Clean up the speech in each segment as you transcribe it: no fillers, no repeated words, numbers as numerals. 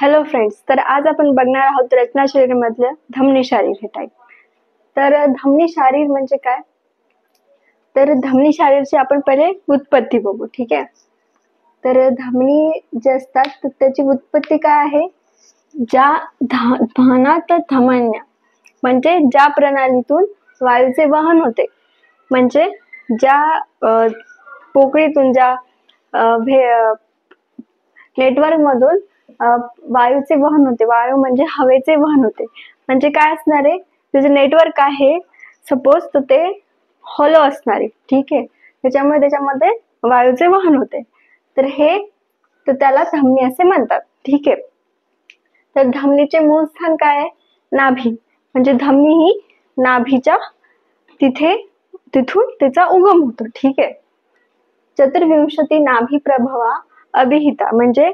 Hello friends, तर आज आपण बघणार आहोत रचना शरीर मधलं धमनी शारीर हे टाईप. तर धमनी शारीर म्हणजे काय? तर धमनी शारीरची आपण पहिले उत्पत्ती बघू. ठीक आहे. तर धमनी जे असतात तर त्याची उत्पत्ती काय आहे? ज्या धानात धमन्या म्हणजे ज्या प्रणालीतून वायूचे वहन होते, म्हणजे ज्या पोकळीतून ज्या नेटवर्क मधून वायूचे वहन होते. वायू म्हणजे हवेचे वहन होते. म्हणजे काय असणार आहे? त्याचे नेटवर्क आहे सपोज तर ते हॉलो असणार आहे. ठीक आहे. त्याच्यामध्ये वायूचे वहन होते. तर त्याला धमनी असे म्हणतात. ठीक आहे. तर धमनीचे मूळ स्थान काय आहे? नाभी. म्हणजे धमनी ही नाभीच्या तिथून त्याचा उगम होतो. ठीक आहे. चतुर्विंशती नाभी प्रभवा अभिहिता म्हणजे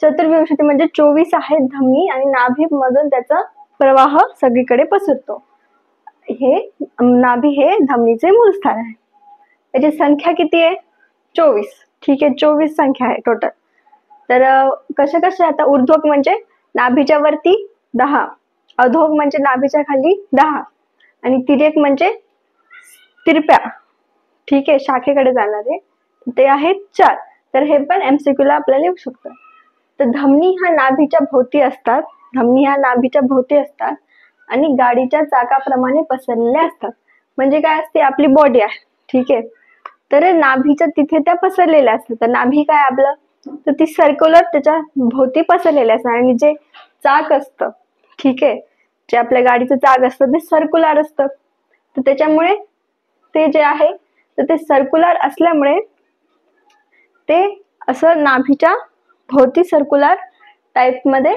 चतुर्विंशती म्हणजे 24 आहेत धमनी आणि नाभी मधून त्याचा प्रवाह सगळीकडे पसरतो. हे नाभी हे धमनीचे मूळ स्थान आहे. त्याची संख्या किती आहे? 24. ठीक आहे. 24 संख्या आहे टोटल. तर कशा आता ऊर्ध्वक म्हणजे नाभीच्या वरती 10, अधोक म्हणजे नाभीच्या खाली 10 आणि तिर्यक म्हणजे तिरप्या. ठीक आहे. शाखेकडे जाणारे ते आहेत 4. तर हे पण MCQ ला आपल्याला येऊ शकतं. तर धमनी ह्या नाभीच्या भोवती असतात आणि गाडीच्या चाकाप्रमाणे पसरलेल्या असतात. म्हणजे काय असते? आपली बॉडी आहे. ठीक आहे. तर नाभीच्या तिथे त्या पसरलेल्या असतात. तर नाभी काय आपलं? तर ती सर्क्युलर त्याच्या भोवती पसरलेल्या असतात आणि जे चाक असतं, ठीक आहे, जे आपल्या गाडीचं चाक असतं ते सर्क्युलर असतं. तर त्याच्यामुळे ते जे आहे तर ते सर्क्युलर असल्यामुळे ते असं नाभीच्या भोवती सर्क्युलर टाइप मध्ये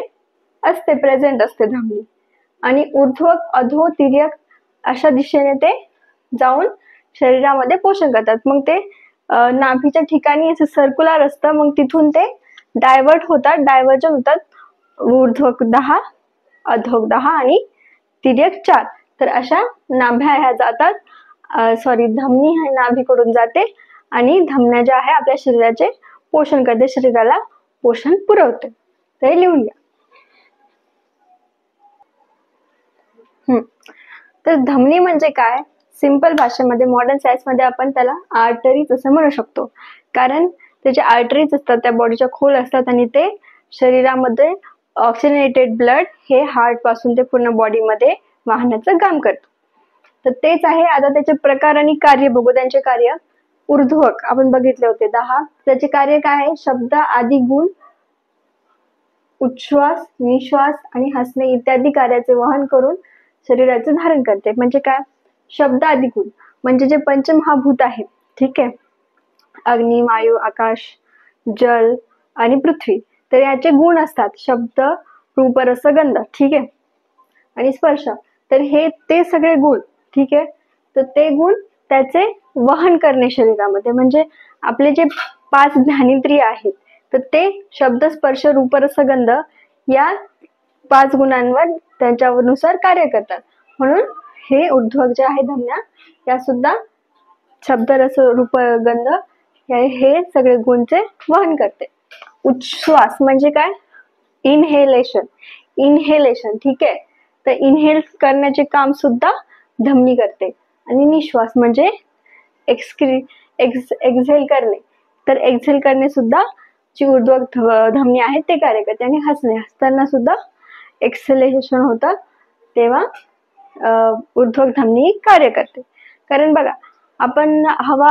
असते, प्रेझेंट असते धमनी. आणि ऊर्ध्वक, अधो, तिर्यक अशा दिशेने ते जाऊन शरीरामध्ये पोषण करतात. मग ते नाभीच्या ठिकाणी असं सर्क्युलर असतं. मग तिथून ते डायव्हर्जन होतात. ऊर्ध्वक 10, अधोक 10 आणि तिर्यक 4. तर अशा नाभ्या ह्या जातात. धमनी ह्या नाभीकडून जाते आणि धमन्या ज्या आहे आपल्या शरीराचे पोषण करते, शरीराला पोषण पुरवते. ते लिहून घ्या. तर धमनी म्हणजे काय? सिंपल भाषेमध्ये, मॉडर्न सायन्स मध्ये आपण त्याला आर्टरीज असं म्हणू शकतो. कारण त्याचे आर्टरीज असतात, त्या बॉडीच्या खोल असतात आणि ते शरीरामध्ये ऑक्सिजनेटेड ब्लड हे हार्ट पासून ते पूर्ण बॉडीमध्ये वाहण्याचं काम करतो. तर तेच आहे. आता त्याचे प्रकार आणि कार्य बघू. त्यांचे कार्य ऊर्ध्वक आपण बघितले होते 10. त्याचे कार्य काय आहे? शब्द आदी गुण, उच्छ्वास, निश्वास आणि हसणे इत्यादी कार्याचे वहन करून शरीराचे धारण करते. म्हणजे काय? शब्द आदी गुण म्हणजे जे पंचमहाभूत आहेत, ठीक आहे, अग्नी, वायू, आकाश, जल आणि पृथ्वी. तर याचे गुण असतात शब्द, रूप, रस, गंध, ठीक आहे, आणि स्पर्श. तर हे ते सगळे गुण, ठीक आहे. तर ते गुण त्याचे वहन करणे शरीरामध्ये. म्हणजे आपले जे 5 ज्ञानेंद्रिय आहेत तर ते शब्द, स्पर्श, रूप, रस, गंध या 5 गुणांवर त्यांच्यानुसार कार्य करतात. म्हणून हे ऊर्ध्वक जे आहे धमन्या, या सुद्धा शब्द, रस, रूप, गंध हे सगळे गुणचे वहन करते. उच्छ्वास म्हणजे काय? इनहेलेशन, ठीक आहे. तर इनहेल करण्याचे काम सुद्धा धमनी करते. आणि निश्वास म्हणजे एक्झेल करणे. तर एक्झेल करणे सुद्धा जी ऊर्ध्वक धमनी आहे ते कार्य करते. आणि हसताना सुद्धा एक्सेलेशन होतं, तेव्हा ऊर्ध्वक धमनी कार्य करते. कारण बघा, आपण हवा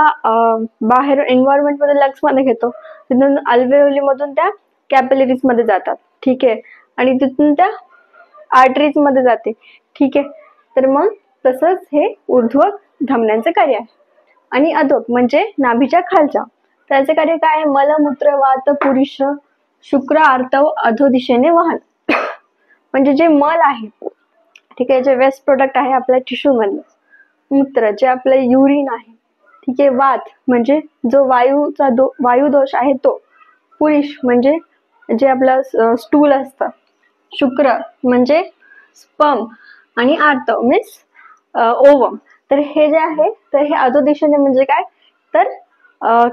बाहेर एन्व्हायरमेंट मध्ये लंग्स मध्ये घेतो, तिथून अल्वेओली मधून त्या कॅपिलरीज मध्ये जातात, ठीक आहे, आणि तिथून त्या आर्टरीज मध्ये जाते, ठीक आहे. तर मग तसंच हे ऊर्ध्वक धमन्यांचं कार्य आहे. आणि अधोक म्हणजे नाभीच्या खालच्या, त्याचे कार्य काय आहे? मलमूत्र, वात, पुरुष, शुक्र, आर्तव अधो दिशेने वाहन. म्हणजे जे मल आहे, ठीक आहे, जे वेस्ट प्रोडक्ट आहे आपल्या टिश्यू मधलं, मूत्र जे आपलं युरिन आहे, ठीक आहे, वात म्हणजे जो वायू दोष आहे तो, पुरुष म्हणजे जे आपलं स्टूल असतं, शुक्र म्हणजे स्पर्म आणि आर्तव मीन्स ओवम. तर हे जे आहे तर हे अधो दिशेने म्हणजे काय? तर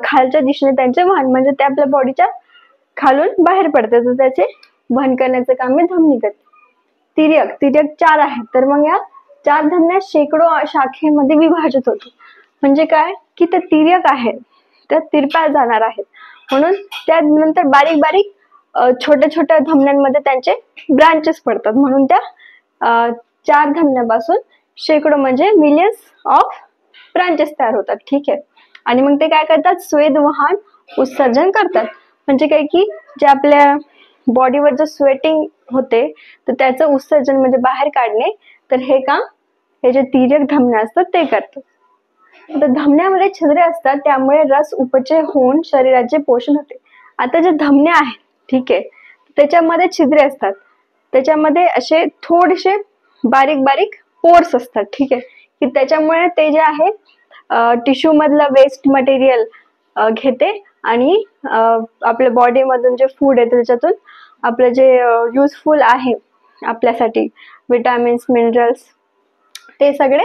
खालच्या दिशेने त्यांचे वाहन, म्हणजे ते आपल्या बॉडीच्या खालून बाहेर पडते. तर त्याचे वहन करण्याचं काम आहे धमनी करते. तिर्यक 4 आहेत, तर मग या 4 धमन्या शेकडो शाखेमध्ये विभाजित होतो. म्हणजे काय की त्या तिर्यक आहेत, त्या तिरप्या जाणार आहेत, म्हणून त्यानंतर बारीक बारीक छोट्या छोट्या धमन्यांमध्ये त्यांचे ब्रांचेस पडतात, म्हणून त्या 4 धमन्यापासून शेकडो म्हणजे मिलियन्स ऑफ ब्रांचेस तयार होतात. ठीक आहे. आणि मग ते काय करतात, स्वेद वहन उत्सर्जन करतात. म्हणजे काय की जे आपल्या बॉडीवर जे स्वेटिंग होते तर त्याचं उत्सर्जन म्हणजे बाहेर काढणे, तर हे काम हे जे तिर्यक धमन्या असतात ते करतात. तर धमन्यामध्ये छिद्रे असतात, त्यामुळे रस उपचय होऊन शरीराचे पोषण होते. आता जे धमन्या आहेत, ठीक आहे, त्याच्यामध्ये छिद्रे असतात, त्याच्यामध्ये असे थोडेसे बारीक बारीक पोर्स असतात. ठीक आहे, की त्याच्यामुळे ते जे आहे टिश्यू मधलं वेस्ट मटेरियल घेते आणि आपल्या बॉडी मधून जे फूड आहे त्याच्यातून आपलं जे युजफुल आहे आपल्यासाठी विटामिन्स मिनरल्स ते सगळे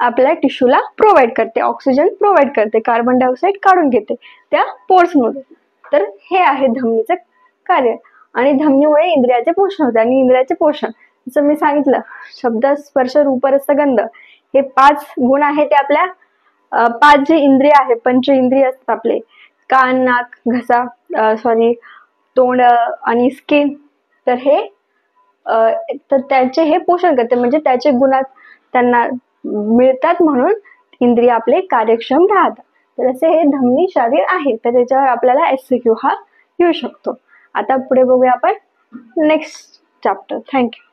आपल्या टिश्यूला प्रोव्हाइड करते, ऑक्सिजन प्रोव्हाइड करते, कार्बन डायऑक्साईड काढून घेते त्या पोर्स मधून. तर हे आहे धमनीचं कार्य. आणि धमनीमुळे इंद्रियाचे पोषण होते. आणि इंद्रियाचे पोषण जसं मी सांगितलं, शब्द स्पर्श रूप रस गंध हे 5 गुण आहेत ते आपल्या 5 जे इंद्रिय आहे, पंच इंद्रिय असतात आपले, कान नाक घसा तोंड आणि स्किन, तर हे तर त्याचे हे पोषण करते, म्हणजे त्याचे गुण त्यांना मिळतात, म्हणून इंद्रिय आपले कार्यक्षम राहतात. तर असे हे धमनी शरीर आहे. तर त्याच्यावर आपल्याला SCQ हा येऊ शकतो. आता पुढे बघूया आपण नेक्स्ट चॅप्टर. थँक्यू.